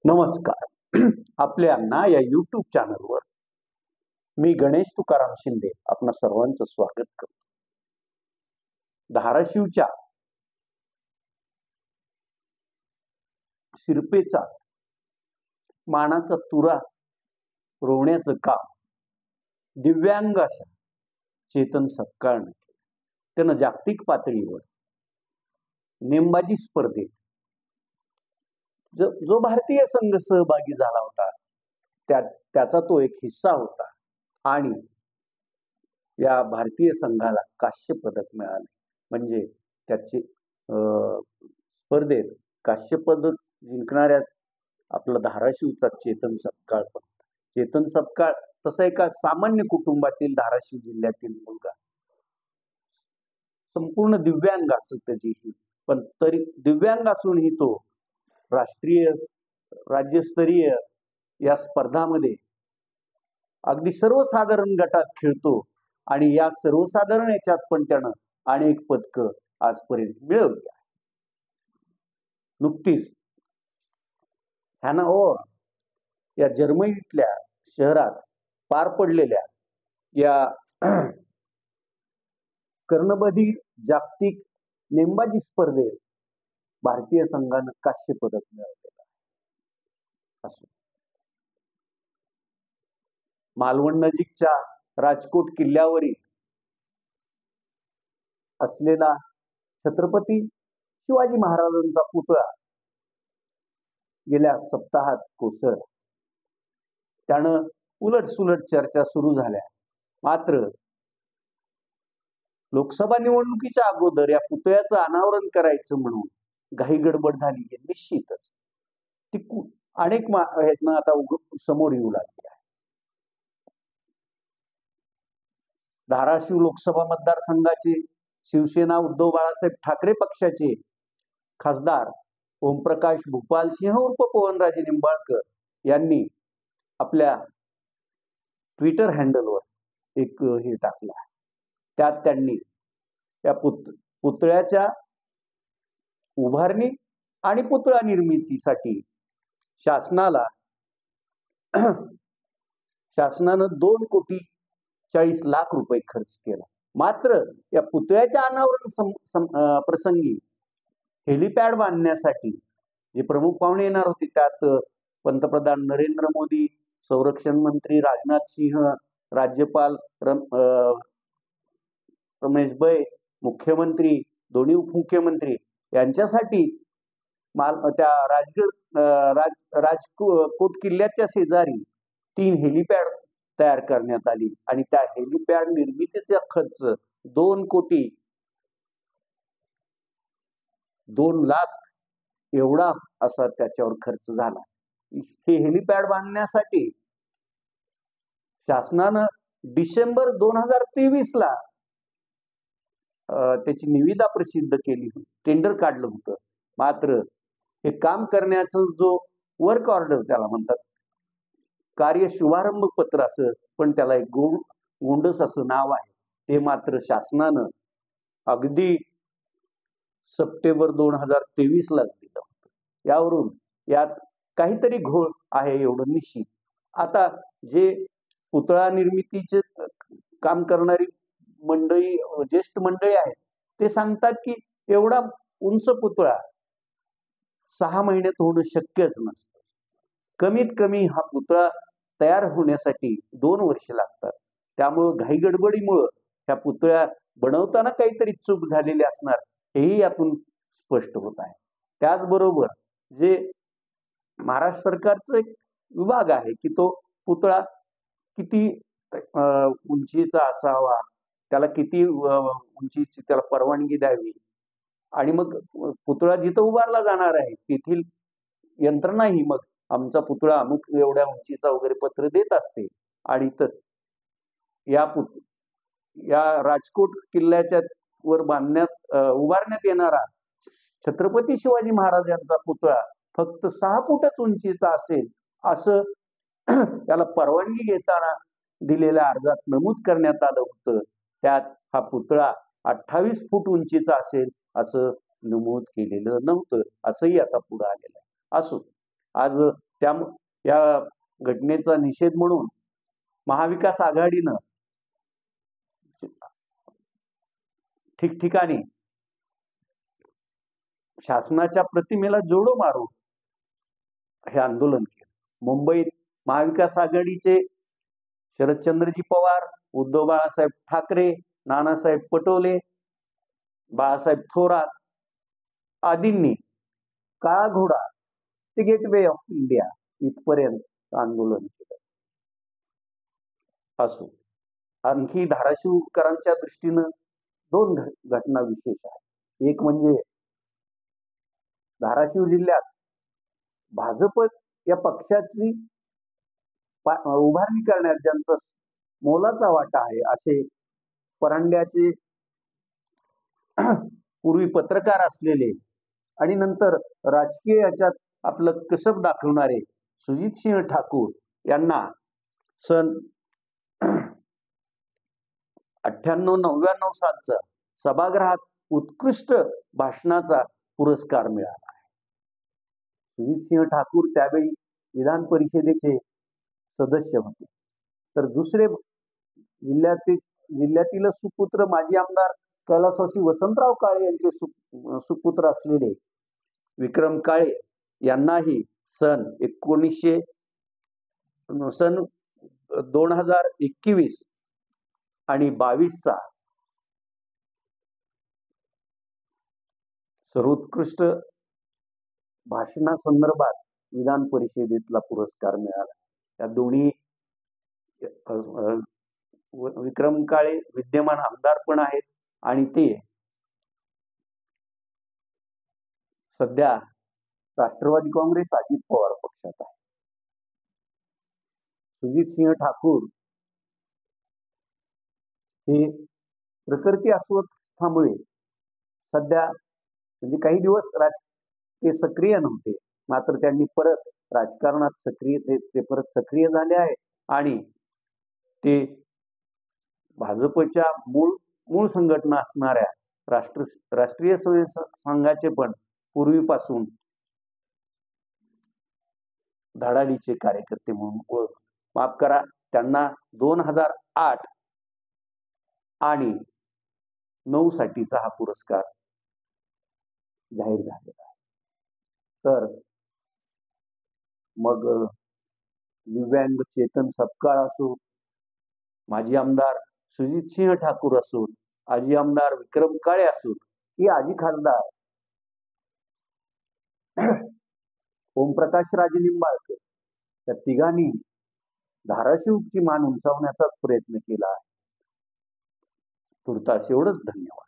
नमस्कार. आपल्या या YouTube चॅनलवर मी गणेश तुकाराम शिंदे आपणा सर्वांचं स्वागत करतो. धाराशिवच्या शिरपेचा मानाचा तुरा रोवण्याचं काम दिव्यांग अशा चेतन सपकाळने केलं. त्यानं जागतिक पातळीवर नेमबाजी स्पर्धेत जो भारतीय संघ सहभागी झाला होता त्याचा तो एक हिस्सा होता आणि या भारतीय संघाला कांस्य पदक मिळाले. म्हणजे त्याचे स्पर्धेत कांस्य पदक जिंकणाऱ्या आपला धाराशिवचा चेतन सपकाळ पण. चेतन सपकाळ तसा एका सामान्य कुटुंबातील धाराशिव जिल्ह्यातील मुलगा, संपूर्ण दिव्यांग असं त्याची, पण तरी दिव्यांग असूनही तो राष्ट्रीय राज्यस्तरीय या स्पर्धामध्ये अगदी सर्वसाधारण गटात खेळतो आणि या सर्वसाधारण याच्यात पण त्यानं अनेक पदकं आजपर्यंत मिळवली आहे. नुकतीच हॅनोव्हर या जर्मनीतल्या शहरात पार पडलेल्या या कर्णबधीर जागतिक नेमबाजी स्पर्धेत भारतीय संघानं कांस्य पदक मिळवलेलं आहे. मालवण नजीकच्या राजकोट किल्ल्यावरील असलेला छत्रपती शिवाजी महाराजांचा पुतळा गेल्या सप्ताहात कोसळला. त्यानं उलटसुलट चर्चा सुरू झाल्या. मात्र लोकसभा निवडणुकीच्या अगोदर या पुतळ्याचं अनावरण करायचं म्हणून घाई गडबड झाली आहे. निश्चितच ती अनेक आता समोर येऊ लागली आहे. धाराशिव लोकसभा मतदारसंघाचे शिवसेना उद्धव बाळासाहेब ठाकरे पक्षाचे खासदार ओमप्रकाश भूपाल सिंह उर्फ पवनराजे निंबाळकर यांनी आपल्या ट्विटर हँडलवर एक हे टाकलं आहे. त्यात त्यांनी त्या पुतळ्याच्या उभारणी आणि पुतळा निर्मितीसाठी शासनानं 2,40,00,00,000 रुपये खर्च केला. मात्र या पुतळ्याच्या अनावरण प्रसंगी हेलिपॅड बांधण्यासाठी जे प्रमुख पाहुणे येणार होते त्यात पंतप्रधान नरेंद्र मोदी, संरक्षण मंत्री राजनाथ सिंह, राज्यपाल रमेश बैस, मुख्यमंत्री, दोन्ही उपमुख्यमंत्री यांच्यासाठी त्या राजकोट किल्ल्याच्या शेजारी 3 हेलिपॅड तयार करण्यात आली आणि त्या हेलिपॅड निर्मितीचा खर्च 2,02,00,000 एवढा असा त्याच्यावर खर्च झाला. हे हेलिपॅड बांधण्यासाठी शासनानं डिसेंबर 2023 त्याची निविदा प्रसिद्ध केली होती, टेंडर काढलं होतं. मात्र हे काम करण्याचं जो वर्क ऑर्डर त्याला म्हणतात, कार्य शुभारंभ पत्र असं, पण त्याला एक गोंडस असं नाव आहे, ते मात्र शासनानं अगदी सप्टेंबर 2023लाच दिलं होतं. यावरून यात काहीतरी घोळ आहे एवढं निश्चित. आता जे पुतळा निर्मितीचे काम करणारी मंडळी, ज्येष्ठ मंडळी आहेत, ते सांगतात की एवढा उंच पुतळा 6 महिन्यात होणं शक्यच नसतं. कमीत कमी हा पुतळा तयार होण्यासाठी 2 वर्ष लागतात. त्यामुळं घाई गडबडीमुळं ह्या पुतळ्या बनवताना काहीतरी चूक झालेली असणार हेही यातून स्पष्ट होत आहे. त्याचबरोबर जे महाराष्ट्र सरकारचा एक विभाग आहे की तो पुतळा किती उंचीचा असावा, त्याला किती उंचीची त्याला परवानगी द्यावी आणि मग पुतळा जिथं उभारला जाणार आहे तेथील यंत्रणाही मग आमचा पुतळा अमुक एवढ्या उंचीचा वगैरे पत्र देत असते. आणि तर या राजकोट किल्ल्याच्या वर उभारण्यात येणारा छत्रपती शिवाजी महाराजांचा पुतळा फक्त 6 फूटच उंचीचा असेल असं त्याला परवानगी घेताना दिलेल्या अर्जात नमूद करण्यात आलं होतं. त्यात हा पुतळा 28 फूट उंचीचा असेल असं नमूद केलेलं नव्हतं. असंही आता पुढे आलेलं आहे. असो, आज या घटनेचा निषेध म्हणून महाविकास आघाडीनं ठिकठिकाणी शासनाच्या प्रतिमेला जोडो मारून हे आंदोलन केलं. मुंबईत महाविकास आघाडीचे शरदचंद्रजी पवार, उद्धव बाळासाहेब ठाकरे, नानासाहेब पटोले, बाळासाहेब थोरात आदींनी काळा घोडा ते गेटवे ऑफ इंडिया इथपर्यंत आंदोलन केलं. असो, आणखी धाराशिवकरांच्या दृष्टीनं 2 घटना विशेष आहेत. एक म्हणजे धाराशिव जिल्ह्यात भाजप या पक्षाची उभारणी करण्यात ज्यांचा मोलाचा वाटा आहे असे परांड्याचे पूर्वी पत्रकार असलेले आणि नंतर राजकीय याच्यात आपलं कसब दाखवणारे सुजितसिंह ठाकूर यांना सन 98-99 सालचा सभागृहात उत्कृष्ट भाषणाचा पुरस्कार मिळाला आहे. सुजितसिंह ठाकूर त्यावेळी विधान परिषदेचे सदस्य होते. तर दुसरे जिल्ह्यातील सुपुत्र माजी आमदार कैलासवासी वसंतराव काळे यांचे सुपुत्र असलेले विक्रम काळे यांनाही सन 2021 आणि 22चा सर्वोत्कृष्ट भाषणासंदर्भात विधान परिषदेतला पुरस्कार मिळाला. या दोन्ही विक्रम काळे विद्यमान आमदार पण आहेत आणि ते सध्या राष्ट्रवादी काँग्रेस अजित पवार पक्षात आहे. सुजितसिंह ठाकूर हे प्रकृती अस्वस्थामुळे सध्या म्हणजे काही दिवस ते सक्रिय नव्हते, मात्र त्यांनी परत राजकारणात परत सक्रिय झाले आहे आणि ते भाजपच्या मूळ संघटना असणाऱ्या राष्ट्रीय स्वयंसेवक संघाचे पण पूर्वीपासून धडाडीचे कार्यकर्ते म्हणून ओळख. माफ करा, त्यांना 2008 आणि 9 साठीचा हा पुरस्कार जाहीर झालेला आहे. तर मग दिव्यांग चेतन सपकाळ असो, माजी आमदार सुजितसिंह ठाकूर असो, आजी आमदार विक्रम काळे असो, की आजी खासदार ओमप्रकाश राजे निंबाळकर, त्या तिघांनी धाराशिवची मान उंचावण्याचाच प्रयत्न केला आहे. तुर्तास एवढंच. धन्यवाद.